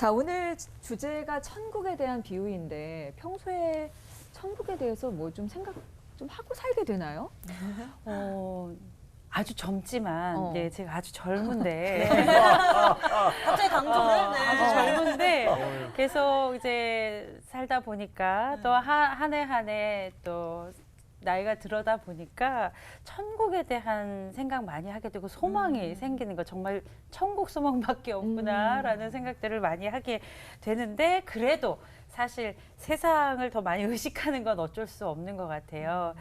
자, 오늘 주제가 천국에 대한 비유인데 평소에 천국에 대해서 뭐 좀 생각 좀 하고 살게 되나요? 아주 젊지만, 네, 제가 아주 젊은데. 갑자기 강조를? 네. 아주 젊은데, 계속 이제 살다 보니까 또 한 해 한 해 또 나이가 들어다 보니까 천국에 대한 생각 많이 하게 되고 소망이 생기는 거 정말 천국 소망밖에 없구나라는 생각들을 많이 하게 되는데 그래도 사실 세상을 더 많이 의식하는 건 어쩔 수 없는 것 같아요.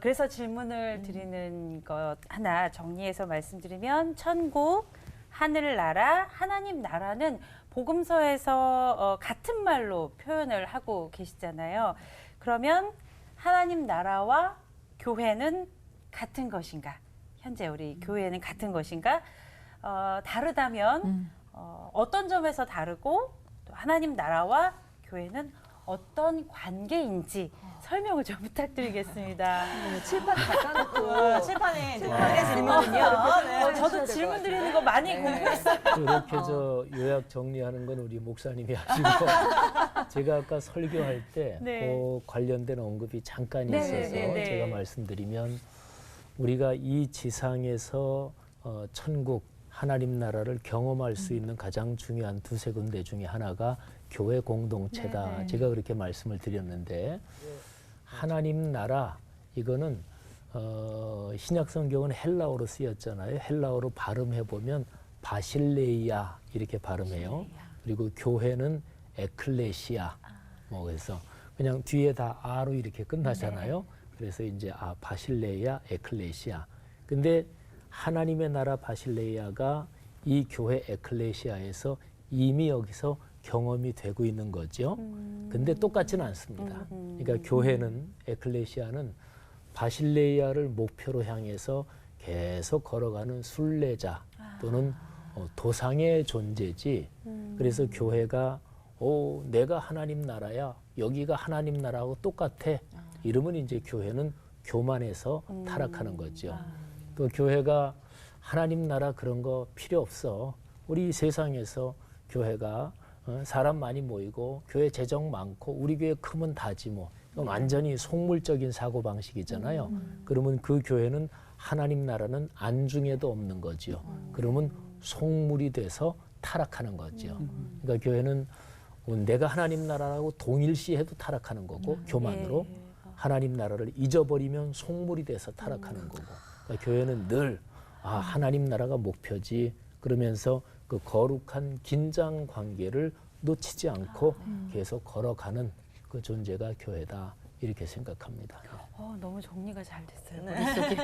그래서 질문을 드리는 것 하나 정리해서 말씀드리면 천국, 하늘나라, 하나님 나라는 복음서에서 같은 말로 표현을 하고 계시잖아요. 그러면 하나님 나라와 교회는 같은 것인가? 현재 우리 교회는 같은 것인가? 다르다면 어떤 점에서 다르고 또 하나님 나라와 교회는 어떤 관계인지 설명을 좀 부탁드리겠습니다. 칠판 다 까놓고 칠판에 이제 질문은요. 네. 저도 질문 드리는 거 많이 궁금했어요. 이렇게 저 요약 정리하는 건 우리 목사님이 하시고 제가 아까 설교할 때 네. 그 관련된 언급이 잠깐 네, 있어서 네, 네. 제가 말씀드리면 우리가 이 지상에서 천국 하나님 나라를 경험할 수 있는 가장 중요한 두세 군데 중에 하나가 교회 공동체다. 네, 네. 제가 그렇게 말씀을 드렸는데 하나님 나라 이거는 신약 성경은 헬라어로 쓰였잖아요. 헬라어로 발음해 보면 바실레이아 이렇게 발음해요. 그리고 교회는 에클레시아. 뭐 그래서 그냥 뒤에 다 아로 이렇게 끝나잖아요. 그래서 이제 바실레이아, 에클레시아. 근데 하나님의 나라 바실레이아가 이 교회 에클레시아에서 이미 여기서 경험이 되고 있는 거죠. 근데 똑같지는 않습니다. 그러니까 교회는 에클레시아는 바실레이아를 목표로 향해서 계속 걸어가는 순례자 또는 도상의 존재지. 그래서 교회가 내가 하나님 나라야. 여기가 하나님 나라하고 똑같아. 이러면 이제 교회는 교만해서 타락하는 거죠. 또 교회가 하나님 나라 그런 거 필요 없어. 우리 세상에서 교회가 사람 많이 모이고 교회 재정 많고 우리 교회 크면 다지 뭐. 이건 완전히 속물적인 사고방식이잖아요. 그러면 그 교회는 하나님 나라는 안중에도 없는 거죠. 그러면 속물이 돼서 타락하는 거죠. 그러니까 교회는 내가 하나님 나라라고 동일시해도 타락하는 거고 교만으로 하나님 나라를 잊어버리면 속물이 돼서 타락하는 거고 그러니까 교회는 늘 하나님 나라가 목표지 그러면서 그 거룩한 긴장 관계를 놓치지 않고 계속 걸어가는 그 존재가 교회다 이렇게 생각합니다. 너무 정리가 잘 됐어요. 네. 머릿속에.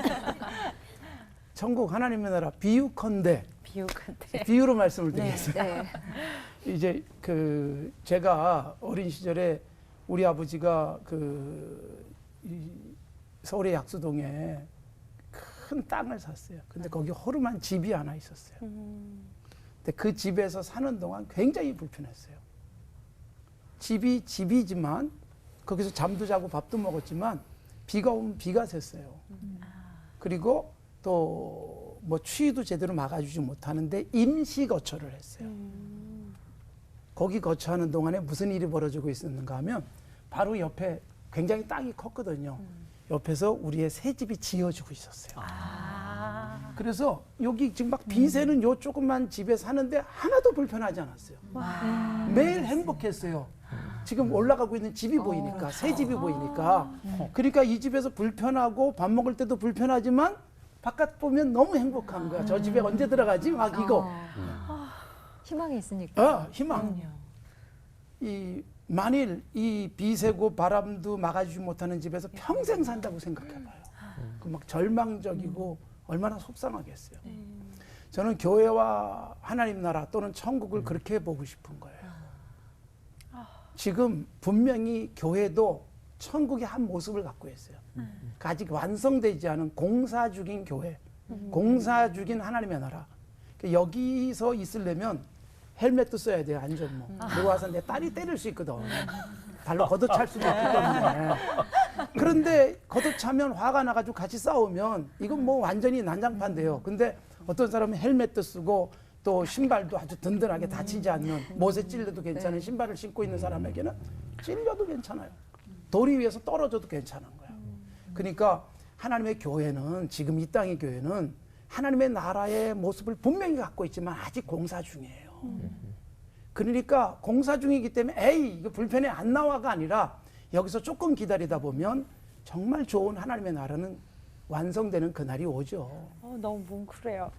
천국 하나님의 나라 비유컨대 비유컨대. 비유로 말씀을 드리겠습니다. 네. 이제 제가 어린 시절에 우리 아버지가 이 서울의 약수동에 큰 땅을 샀어요. 근데 거기 허름한 집이 하나 있었어요. 근데 그 집에서 사는 동안 굉장히 불편했어요. 집이 집이지만 거기서 잠도 자고 밥도 먹었지만 비가 오면 비가 샜어요. 그리고 또 뭐 추위도 제대로 막아주지 못하는데 임시 거처를 했어요. 거기 거처하는 동안에 무슨 일이 벌어지고 있었는가 하면 바로 옆에 굉장히 땅이 컸거든요. 옆에서 우리의 새 집이 지어지고 있었어요. 그래서 여기 지금 막 비 새는 요 조그만 집에 사는데 하나도 불편하지 않았어요. 매일 행복했어요. 지금 올라가고 있는 집이 보이니까, 새 집이 보이니까. 그러니까 이 집에서 불편하고 밥 먹을 때도 불편하지만 바깥 보면 너무 행복한 거야. 저 집에 언제 들어가지? 막 이거. 희망이 있으니까. 희망. 만일 이 비 새고 바람도 막아주지 못하는 집에서 평생 산다고 생각해봐요. 그 막 절망적이고 얼마나 속상하겠어요. 저는 교회와 하나님 나라 또는 천국을 그렇게 보고 싶은 거예요. 지금 분명히 교회도 천국의 한 모습을 갖고 있어요. 그러니까 아직 완성되지 않은 공사 중인 교회, 공사 중인 하나님의 나라. 그러니까 여기서 있으려면 헬멧도 써야 돼요, 안전모. 그리고 와서 내 딸이 때릴 수 있거든. 발로 걷어찰 수도 없기 때문에. 그런데 걷어차면 화가 나가지고 같이 싸우면 이건 뭐 완전히 난장판돼요. 근데 어떤 사람은 헬멧도 쓰고 또 신발도 아주 든든하게 다치지 않는 못에 찔려도 괜찮은 네. 신발을 신고 있는 사람에게는 찔려도 괜찮아요. 돌이 위에서 떨어져도 괜찮은 거예요. 그러니까 하나님의 교회는 지금 이 땅의 교회는 하나님의 나라의 모습을 분명히 갖고 있지만 아직 공사 중이에요. 그러니까 공사 중이기 때문에 에이 이거 불편해 안 나와가 아니라 여기서 조금 기다리다 보면 정말 좋은 하나님의 나라는 완성되는 그날이 오죠. 너무 뭉클해요.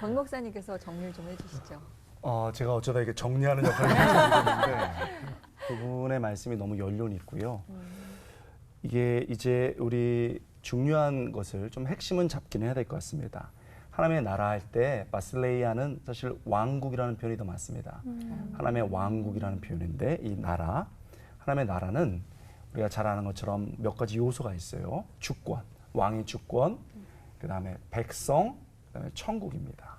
권 목사님께서 정리를 좀 해주시죠. 제가 어쩌다 이게 정리하는 역할을 했는데 그분의 말씀이 너무 연륜이 있고요. 이게 이제 우리 중요한 것을 좀 핵심은 잡기는 해야 될 것 같습니다. 하나님의 나라 할 때 바실레이아는 사실 왕국이라는 표현이 더 맞습니다. 하나님의 왕국이라는 표현인데 이 나라, 하나님의 나라는 우리가 잘 아는 것처럼 몇 가지 요소가 있어요. 주권, 왕의 주권, 그다음에 백성, 그다음에 천국입니다.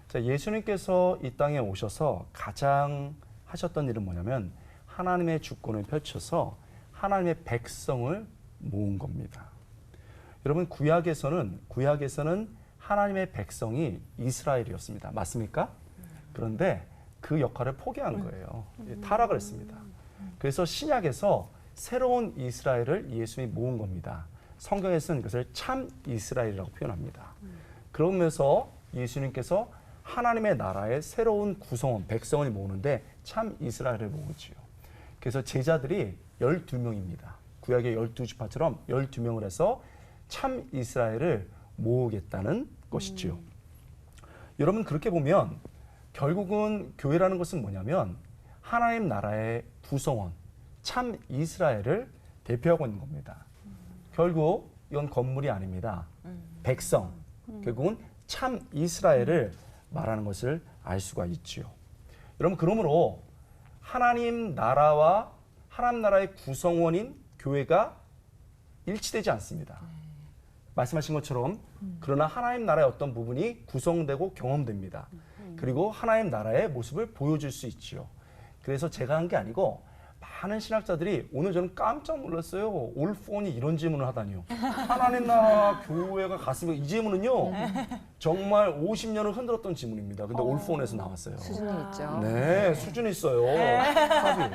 자, 예수님께서 이 땅에 오셔서 가장 하셨던 일은 뭐냐면 하나님의 주권을 펼쳐서 하나님의 백성을 모은 겁니다. 여러분 구약에서는 하나님의 백성이 이스라엘이었습니다. 맞습니까? 그런데 그 역할을 포기한 거예요. 타락을 했습니다. 그래서 신약에서 새로운 이스라엘을 예수님이 모은 겁니다. 성경에서는 이것을 참 이스라엘이라고 표현합니다. 그러면서 예수님께서 하나님의 나라의 새로운 구성원, 백성을 모으는데 참 이스라엘을 모으지요. 그래서 제자들이 12명입니다. 구약의 12지파처럼 12명을 해서 참 이스라엘을 모으겠다는 것이지요. 여러분 그렇게 보면 결국은 교회라는 것은 뭐냐면 하나님 나라의 구성원, 참 이스라엘을 대표하고 있는 겁니다. 결국 이건 건물이 아닙니다. 백성, 결국은 참 이스라엘을 말하는 것을 알 수가 있지요. 여러분 그러므로 하나님 나라와 하나님 나라의 구성원인 교회가 일치되지 않습니다. 말씀하신 것처럼 그러나 하나님 나라의 어떤 부분이 구성되고 경험됩니다. 그리고 하나님 나라의 모습을 보여줄 수 있지요. 그래서 제가 한 게 아니고 많은 신학자들이 오늘 저는 깜짝 놀랐어요. 올폰이 이런 질문을 하다니요. 하나님 나라 교회가 갔으면 이 질문은요. 정말 50년을 흔들었던 질문입니다. 근데 올폰에서 나왔어요. 수준이 있죠. 네, 수준이 있어요. 합이에요.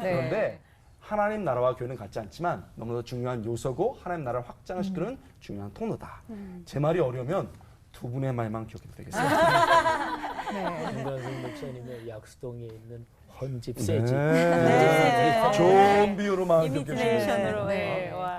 그런데 하나님 나라와 교회는 같지 않지만 너무나 중요한 요소고 하나님 나라를 확장시키는 중요한 통로다. 제 말이 어려우면 두 분의 말만 기억해도 되겠습니다. 네. 김관성 목사님의 약수동에 있는 헌집 네. 세집. 좋은 비유로 마음 기억해 주시네요. 이미지네이션으로. 네. 와.